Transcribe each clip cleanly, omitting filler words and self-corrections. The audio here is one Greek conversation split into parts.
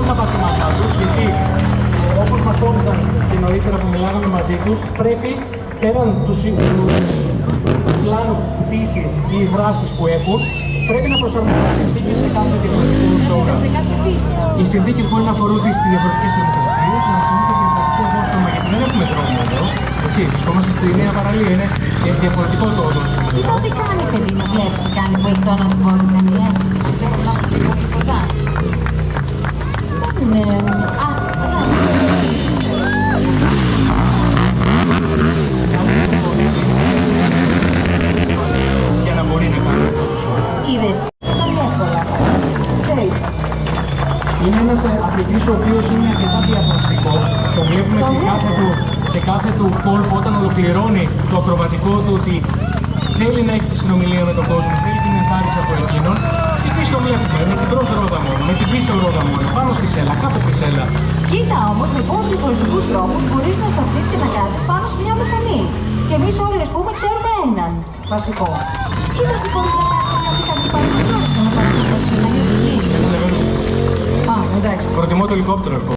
τα πατήματά τους, γιατί όπως μας τόνισαν και νωρίτερα που μιλάγαμε μαζί τους, πρέπει πέραν του πλάνου πτήσης ή δράσης που έχουν, πρέπει να προσαρμοστούν οι συνθήκες σε κάθε διαφορετικό σώμα. Οι συνθήκες μπορεί να αφορούν τις διαφορετικές θερμοκρασίες, να αφορούν το διαφορετικό οδόστρωμα, γιατί δεν έχουμε δρόμο εδώ. Έτσι, βρισκόμαστε στη νέα παραλία, είναι διαφορετικό το οδόστρωμα. Κοίτα τι κάνει, παιδί μου, βλέπει τι κάνει που έχει το ανατυπώδη, κάνει έτσι. Δεν να έχω και πολύ κοντά. Για να μπορεί να κάνει αυτό το σώμα. Είδες. Είναι ένας αθλητής ο οποίος είναι αρκετά διαδραστικός. Το βλέπουμε σε κάθε του κόλπο όταν ολοκληρώνει το ακροβατικό του ότι θέλει να έχει τη συνομιλία με τον κόσμο, θέλει την ενθάρρυνση από εκείνον. Και πίσω το βλέπουμε με την μπρος ρόδα μόνο, με την πίσω ρόδα μόνο, πάνω στη σέλα, κάτω από τη σέλα. Κοίτα όμως με πόσους διαφορετικούς τρόπους μπορείς να σταθείς και να κάτσεις πάνω σε μια μηχανή. Και εμείς όλοι, ας πούμε, ξέρουμε έναν βασικό. Κοίτα τι μπορείς να κάνεις να πει κάτι παραπάνω, να πάρεις την μηχανή. Α, εντάξει. Προτιμώ το ελικόπτερο εγώ.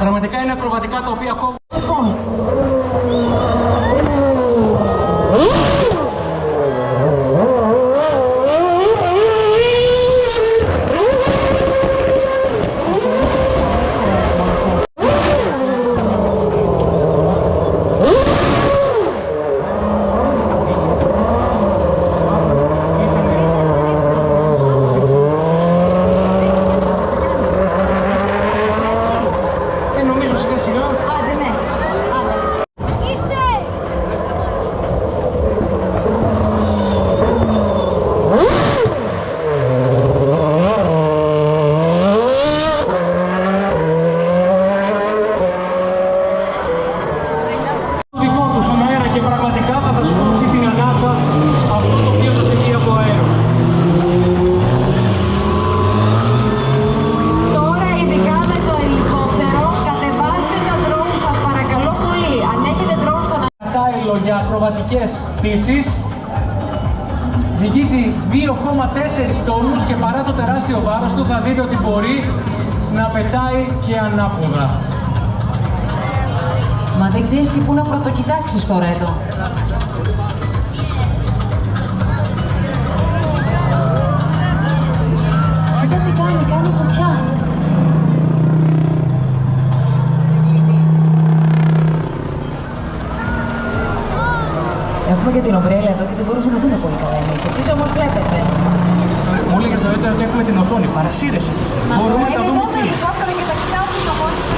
Πραγματικά είναι ακροβατικά τα οποία κόβουν. Για ακροβατικές πτήσεις ζυγίζει 2,4 τόνους και παρά το τεράστιο βάρος του θα δείτε ότι μπορεί να πετάει και ανάποδα. Μα δεν ξέρεις και πού να πρωτοκοιτάξεις τώρα εδώ. Κοίτα τι κάνει φωτιά. Έχουμε και την ομπρέλα εδώ και δεν μπορούμε να δούμε πολύ καλά εμείς. Εσείς όμως βλέπετε. Μου έλεγες νωρίτερα ότι έχουμε την οθόνη. Παρασύρεσαι εσύ. Μπορούμε να δούμε τι. Και τα κοιτάω και τα μόνοι που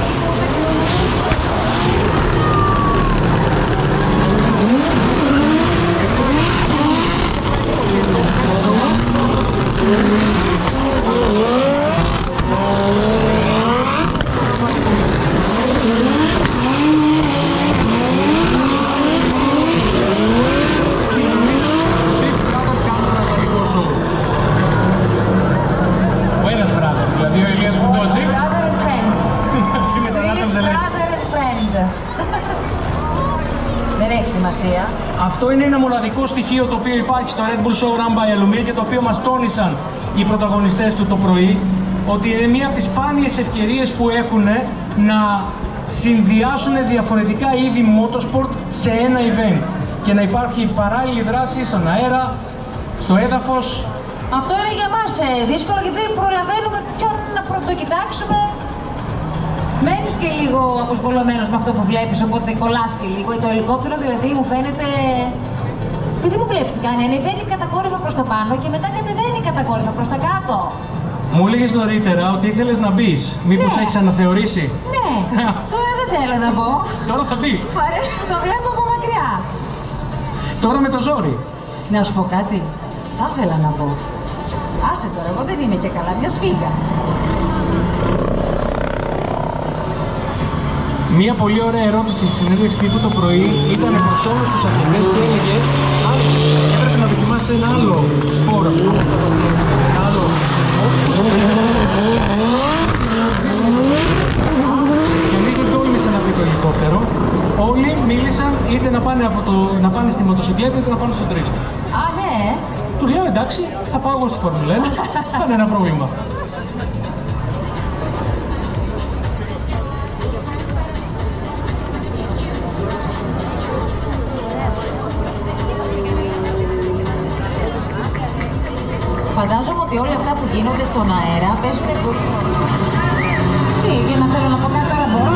Αυτό είναι ένα μοναδικό στοιχείο το οποίο υπάρχει στο Red Bull Show Run by Alumil και το οποίο μας τόνισαν οι πρωταγωνιστές του το πρωί, ότι είναι μία από τις σπάνιες ευκαιρίες που έχουν να συνδυάσουν διαφορετικά είδη motorsport σε ένα event και να υπάρχει παράλληλη δράση στον αέρα, στο έδαφος. Αυτό είναι για μας δύσκολο γιατί δεν προλαβαίνουμε ποιον να πρωτοκοιτάξουμε. Μένεις και λίγο αποσβολωμένος με αυτό που βλέπεις, οπότε κολλάς και λίγο. Το ελικόπτερο δηλαδή μου φαίνεται... Επειδή μου βλέπεις τι κάνει, ανεβαίνει κατακόρυφα προς τα πάνω και μετά κατεβαίνει κατακόρυφα προς τα κάτω. Μου έλεγες νωρίτερα ότι ήθελες να μπεις. Μήπως έχεις αναθεωρήσει? Ναι, τώρα δεν θέλω να μπω. Τώρα θα μπεις. Μ' αρέσει που το βλέπω από μακριά. Τώρα με το ζόρι. Να σου πω κάτι, θα ήθελα να μπω. Άσε τώρα, εγώ δεν είμαι και καλά, μια σφίγγα. Μία πολύ ωραία ερώτηση στη συνέντευξη τύπου το πρωί ήταν προς όλους τους αθλητές και έλεγε αν έπρεπε να δοκιμάσετε ένα άλλο σπόρο. Ένα άλλο Κανείς δεν τόλμησε να πει το ελικόπτερο. Όλοι μίλησαν είτε να πάνε στη μοτοσυκλέτα είτε να πάνε στο drift. Α, ναι. Του λέω εντάξει, θα πάω εγώ στη Φόρμουλα 1, κανένα πρόβλημα. Φαντάζομαι ότι όλα αυτά που γίνονται στον αέρα παίζουν πολύ ρόλο. Τι, για να θέλω να πω κάτι τώρα μπορώ.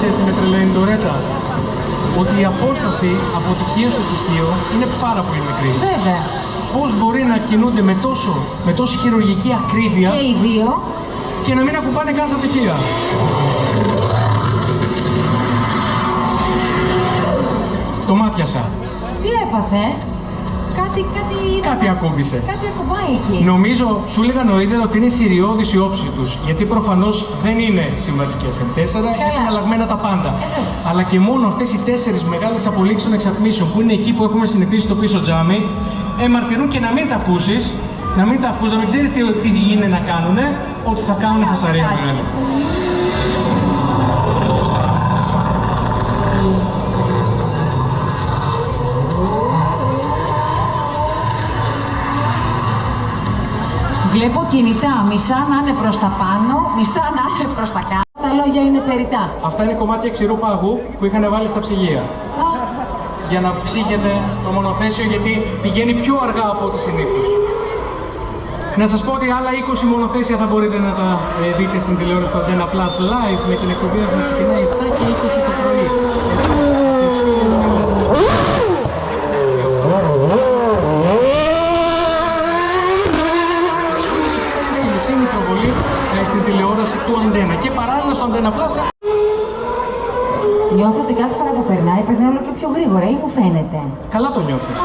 Ξέρεις τι με τρελαίνει Ντορέτα? Ότι η απόσταση από τυχείο σε τυχείο είναι πάρα πολύ μικρή. Βέβαια. Πώς μπορεί να κινούνται με τόση χειρουργική ακρίβεια Και οι δύο. και να μην ακουμπάνε καν στα τυχεία. Το μάτιασα. Τι έπαθε? Κάτι ακούμπησε. Κάτι ακουμπάει εκεί. Νομίζω, σου έλεγα νωρίτερα ότι είναι θηριώδης η όψη τους, γιατί προφανώς δεν είναι συμβατικές M4, έχουν αλλαγμένα τα πάντα. Αλλά και μόνο αυτές οι 4 μεγάλες απολύξεις των εξατμίσεων που είναι εκεί που έχουμε συνηθίσει στο πίσω τζάμι, μαρτυρούν και να μην τα ακούσεις, να μην ξέρεις τι είναι να κάνουνε, ότι θα κάνουνε φασαρία μεγάλη. Βλέπω κινητά, μισά να είναι προς τα πάνω, μισά να είναι προς τα κάτω. Τα λόγια είναι περιτά. Αυτά είναι κομμάτια ξηρού πάγου που είχαν βάλει στα ψυγεία. Για να ψύχεται το μονοθέσιο, γιατί πηγαίνει πιο αργά από ό,τι συνήθως. Να σας πω ότι άλλα 20 μονοθέσια θα μπορείτε να τα δείτε στην τηλεόραση του Antenna Plus Live με την εκπομπή να ξεκινάει 7 και 20 το πρωί. Είναι η προβολή στην τηλεόραση του Antenna και παράλληλα στο Antenna Plus. Νιώθω ότι κάθε φορά που περνάει όλο και πιο γρήγορα ή μου φαίνεται? Καλά το νιώθεις.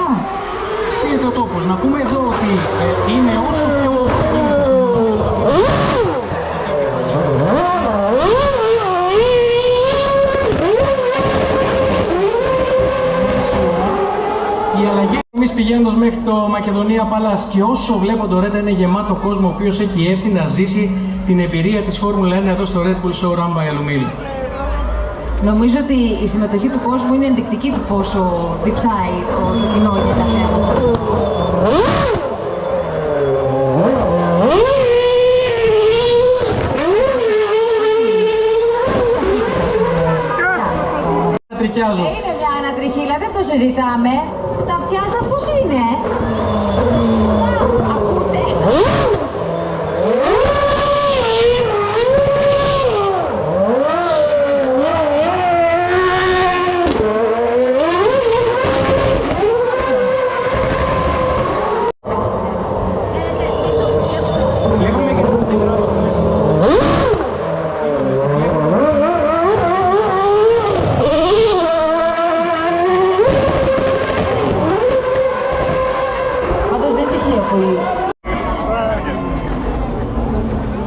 Σύγεται ο τόπος. Να πούμε εδώ ότι είναι όσο πιο... Οι αλλαγές εμείς πηγαίνοντας μέχρι το Μακεδονία Παλάς και όσο βλέπω το Red είναι γεμάτο κόσμο ο οποίος έχει έρθει να ζήσει την εμπειρία της Φόρμουλα 1 εδώ στο Red Bull Show Run by Alumil. Νομίζω ότι η συμμετοχή του κόσμου είναι ενδεικτική του πόσο διψάει το κοινό για τα θέματα. Είναι μια ανατριχίλα, δεν το συζητάμε. Τα αυτιά σας πώς είναι? Ακούτε?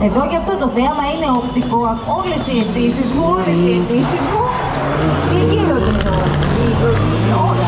Εδώ και αυτό το θέαμα είναι οπτικό, όλες οι αισθήσεις μου και γίνονται τώρα. Όλα,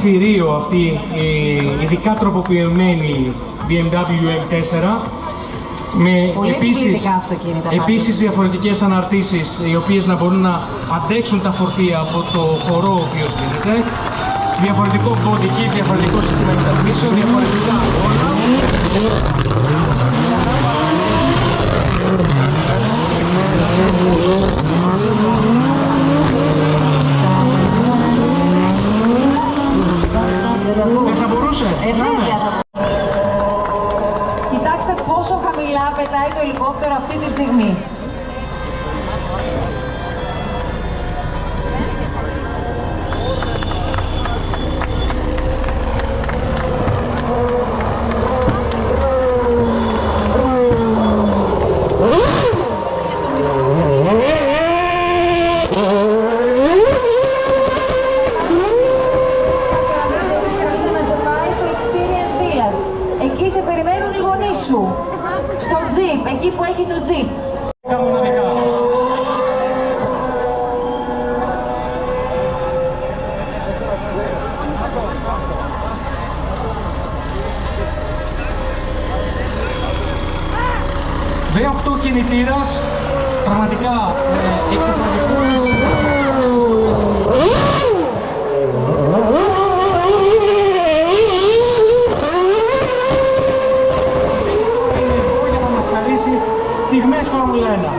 θηρίο αυτή η ειδικά τροποποιημένη BMW M4 με επίσης διαφορετικές αναρτήσεις οι οποίες να μπορούν να αντέξουν τα φορτία από το χορό ο οποίος γίνεται, διαφορετικό body kit, διαφορετικό σύστημα εξαρτήσεων, διαφορετικά όλα. Δεν θα μπορούσε. Κοιτάξτε πόσο χαμηλά πετάει το ελικόπτερο αυτή τη στιγμή. Εκεί σε περιμένουν οι γονείς σου, στο τζιπ, εκεί που έχει το τζιπ. V8 κινητήρας, πραγματικά εκπληκτικός. Στιγμές Φόρμουλα 1.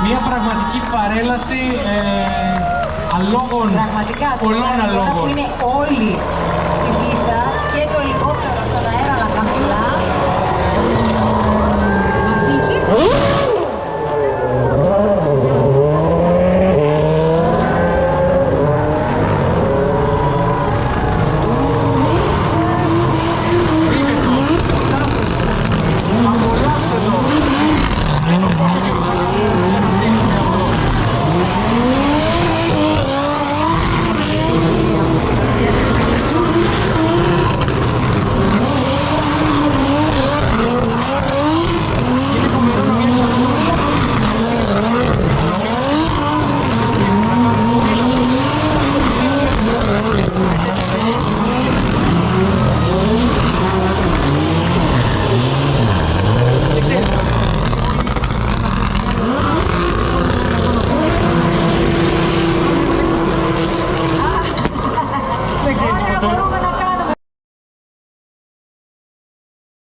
Μια πραγματική παρέλαση αλόγων, πολλών αλόγων. Που είναι όλοι στην πίστα και το ελικόπτερο στον αέρα, αλλά